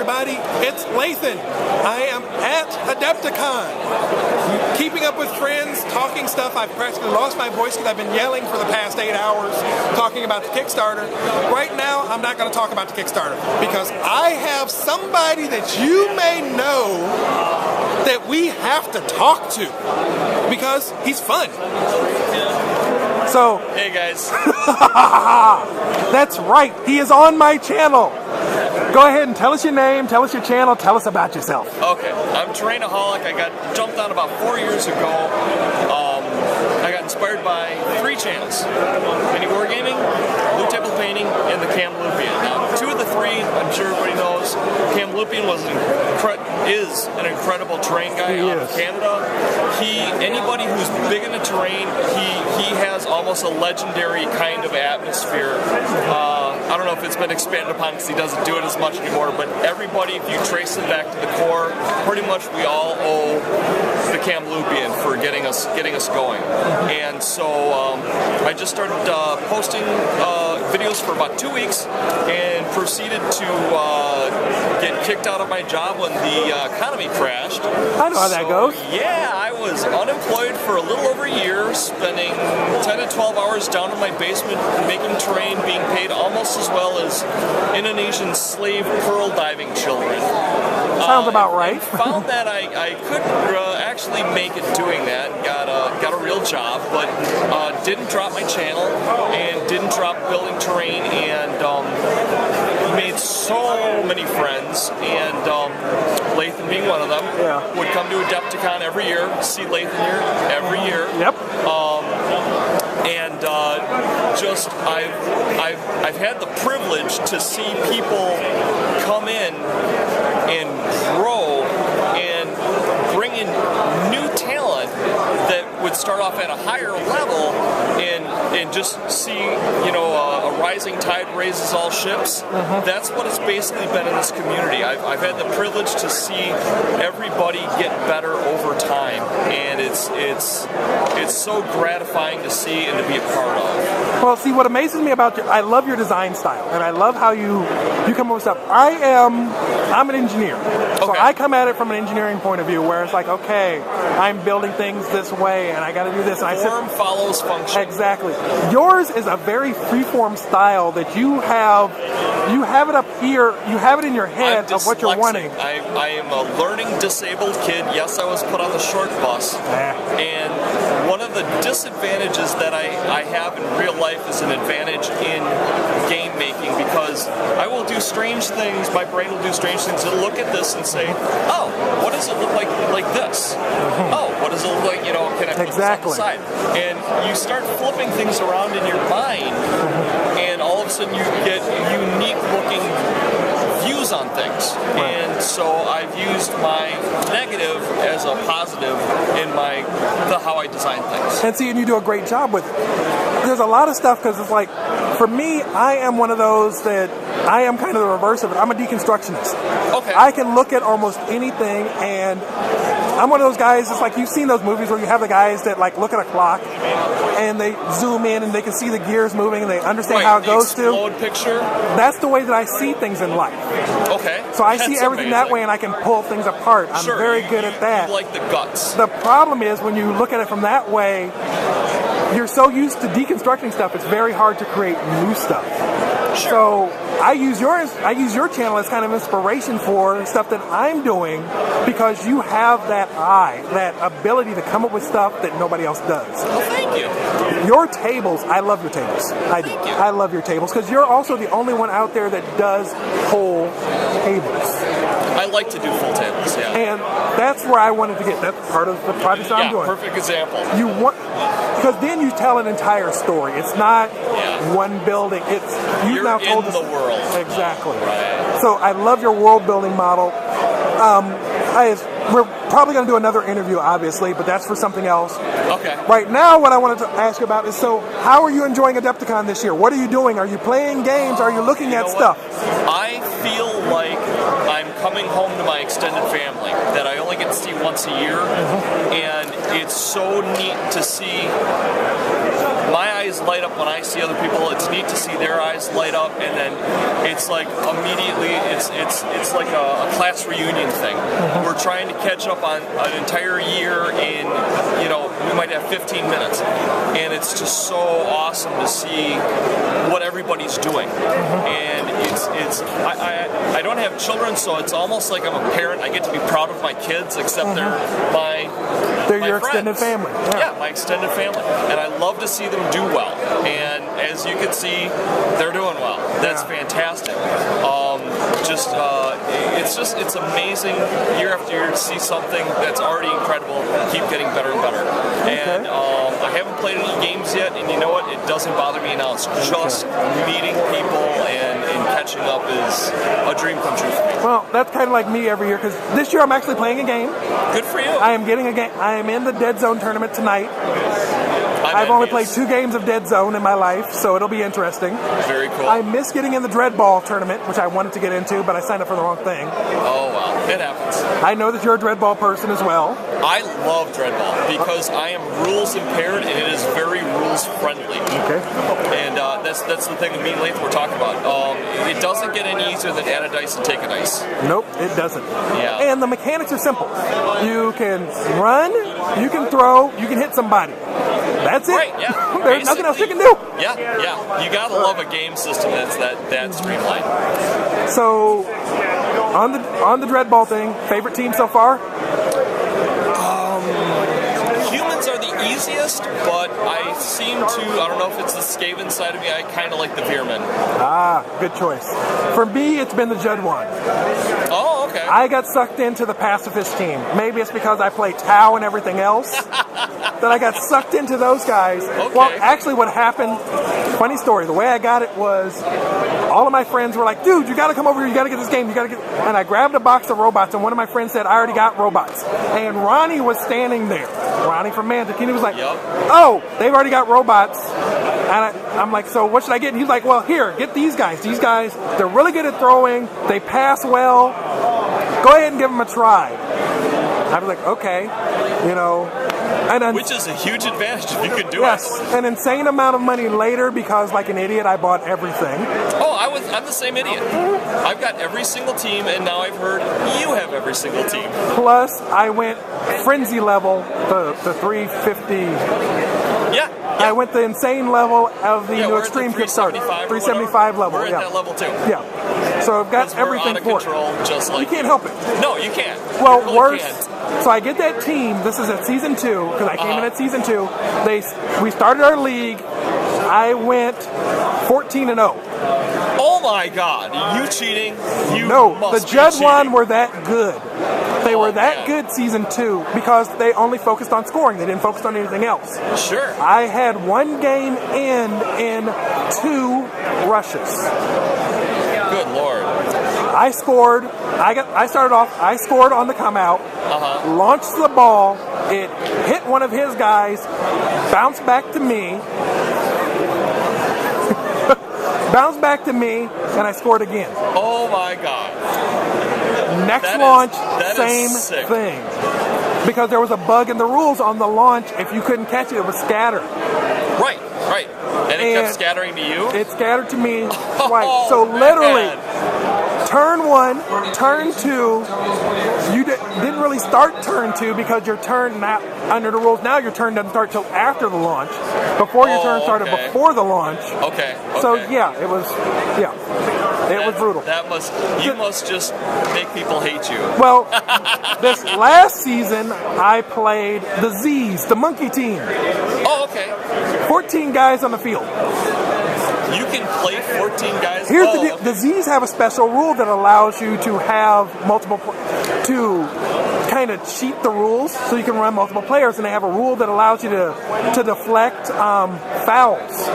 everybody, it's Lathan. I am at Adepticon. Keeping up with friends, talking stuff. I've practically lost my voice because I've been yelling for the past 8 hours talking about the Kickstarter. Right now, I'm not going to talk about the Kickstarter because I have somebody that you may know that we have to talk to because he's fun. So, hey guys. That's right, he is on my channel. Go ahead and tell us your name, tell us your channel, tell us about yourself. Okay, I'm Terrainaholic. I got jumped on about 4 years ago. I got inspired by 3 channels: Mini Wargaming, Blue Table Painting, and the Kamloopian. Now, 2 of the 3, I'm sure everybody knows, Kamloopian is an incredible terrain guy out of Canada. Anybody who's big into terrain, he has almost a legendary kind of atmosphere. I don't know if it's been expanded upon because he doesn't do it as much anymore, but everybody, if you trace it back to the core, pretty much we all owe the Kamloopian for getting us going. And so I just started posting videos for about 2 weeks and proceeded to get kicked out of my job when the economy crashed. I know how that goes. Yeah, I was unemployed for a little over a year, spending 10 to 12 hours down in my basement making terrain, being paid almost as well as Indonesian slave pearl diving children. Sounds about right. Found that I could actually make it doing that. Got a real job, but didn't drop my channel and didn't drop building terrain, and made so many friends, and Lathan being one of them, would come to Adepticon every year, see Lathan here every year. Yep. And I've had the privilege to see people come in and grow and bring in new talent that would start off at a higher level and just see, a rising tide raises all ships. That's what it's basically been in this community. I've had the privilege to see everybody get better over time, and it's so gratifying to see and to be a part of. Well, see, what amazes me about I love your design style, and I love how you come up with stuff. I'm an engineer, so I come at it from an engineering point of view, where it's like, okay, I'm building things this way, and I got to do this. And Form follows function. Exactly. Yours is a very freeform style that you have. You have it up here. You have it in your head of what you're wanting. I am a learning disabled kid. Yes, I was put on the short bus, and one of the disadvantages that I have in real life is an advantage in game making, because I will do strange things. My brain will do strange things. It'll look at this and say, "Oh, what does it look like this? Oh, what does it look like? Can I put this on the side?" And you start flipping things around in your mind, and all of a sudden you get unique looking views on things. And so I've used my negative as a positive in how I design things. And see, and you do a great job with it. There's a lot of stuff, because it's like, for me, I am one of those that I am kind of the reverse of it. I'm a deconstructionist. Okay. I can look at almost anything, and I'm one of those guys, it's like you've seen those movies where you have the guys that like look at a clock and they zoom in and they can see the gears moving and they understand how it goes to. Explode picture? That's the way that I see things in life. Okay. So I see everything that way, and I can pull things apart. I'm very good at that. You like the guts. The problem is when you look at it from that way, you're so used to deconstructing stuff, it's very hard to create new stuff. So I use your channel as kind of inspiration for stuff that I'm doing, because you have that eye, that ability to come up with stuff that nobody else does. Well, thank you. Your tables, I love your tables. I do. Thank you. I love your tables, because you're also the only one out there that does whole tables. I like to do full tables, yeah. And that's where I wanted to get. That's part of the project that I'm doing. Perfect example. Because then you tell an entire story. It's not one building. You've now told us the world. Exactly. Right. So I love your world building model. We're probably going to do another interview, obviously, but that's for something else. Okay. Right now, what I wanted to ask you about is, so how are you enjoying Adepticon this year? What are you doing? Are you playing games? Are you looking at stuff? I feel like I'm coming home to my extended family that I only get to see once a year, and it's so neat to see my eyes light up when I see other people. It's neat to see their eyes light up, and then it's like immediately it's like a class reunion thing. We're trying to catch up on an entire year in, we might have 15 minutes, and it's just so awesome to see what everybody's doing. And I don't have children, so it's almost like I'm a parent. I get to be proud of my kids, except they're your friends. Extended family. Yeah, my extended family, and I love to see them do well. And as you can see, they're doing well. That's fantastic. It's amazing year after year to see something that's already incredible keep getting better and better. And I haven't played any games yet, and you know what? It doesn't bother me now. It's just meeting people and catching up is a dream come true for me. Well, that's kind of like me every year, because this year I'm actually playing a game. Good for you. I am getting a game. I am in the Dead Zone tournament tonight. I've only played 2 games of Dead Zone in my life, so it'll be interesting. Very cool. I missed getting in the Dread Ball tournament, which I wanted to get into, but I signed up for the wrong thing. Oh, wow. It happens. I know that you're a Dread Ball person as well. I love Dread Ball because I am rules impaired, and it is very rules friendly. Okay. And that's the thing that me and Lath were talking about. It doesn't get any easier than add a dice and take a dice. Nope, it doesn't. Yeah. And the mechanics are simple. You can run, you can throw, you can hit somebody. That's it. Right, yeah. There's nothing else you can do. Yeah. You gotta love a game system that's that streamlined. So, on the Dread Ball thing, favorite team so far? Humans are the easiest, but I seem to, I don't know if it's the Skaven side of me, I kind of like the Veermen. Ah, good choice. For me, it's been the Judwan. Oh, okay. I got sucked into the pacifist team. Maybe it's because I play Tau and everything else that I got sucked into those guys. Okay. Well, actually what happened, funny story, the way I got it was all of my friends were like, dude, you got to come over here, you got to get this game, and I grabbed a box of robots, and one of my friends said, I already got robots. And Ronnie was standing there. Ronnie from Mantic, and he was like, oh, they've already got robots. And I'm like, so what should I get? And he's like, well, here, get these guys. These guys, they're really good at throwing. They pass well. Go ahead and give them a try. I was like, okay, which is a huge advantage if you could do it. Yes, an insane amount of money later because, like an idiot, I bought everything. Oh, I'm the same idiot. I've got every single team, and now I've heard you have every single team. Plus, I went frenzy level, the 350. Yeah. I went the insane level of the new Extreme Kickstart. 375 level. We're at that level too. Yeah. So I've got everything for control, just like you can't help it. No, you can't. Well, really worse. Can't. So I get that team. This is at season 2 because I came in at season 2. We started our league. I went 14-0. Oh my God! You cheating? No, the Judwan were that good. They were that good season 2 because they only focused on scoring. They didn't focus on anything else. Sure. I had one game end in 2 rushes. Good Lord. I scored. I started off. I scored on the come out. Launched the ball. It hit one of his guys. Bounced back to me. Bounced back to me, and I scored again. Oh my God. Next launch, same thing. Because there was a bug in the rules on the launch. If you couldn't catch it, it was scattered. Right. And it kept scattering to you? It scattered to me twice. So literally, turn 1, turn 2, you didn't really start turn 2 because your turn, not under the rules, now your turn doesn't start till after the launch. Before your turn started before the launch. Okay. So yeah, it was brutal. You must just make people hate you. Well, this last season, I played the Z's, the monkey team. Oh, okay. 14 guys on the field. You can play 14 guys. Here's the deal. The Z's have a special rule that allows you to have to kind of cheat the rules so you can run multiple players, and they have a rule that allows you to deflect fouls.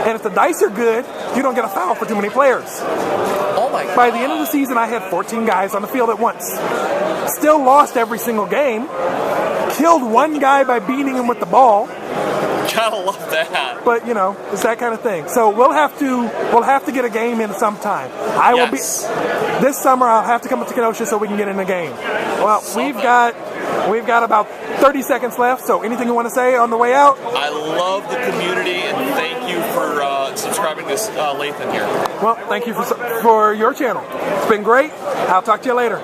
And if the dice are good, you don't get a foul for too many players. Oh my God. By the end of the season, I had 14 guys on the field at once. Still lost every single game. Killed one guy by beating him with the ball. Gotta love that. But it's that kind of thing. So we'll have to get a game in sometime. Will be this summer. I'll have to come up to Kenosha so we can get in a game. Well, we've got We've got about 30 seconds left, so anything you want to say on the way out? I love the community, and thank you for subscribing to Lathan here. Well, thank you for your channel. It's been great. I'll talk to you later.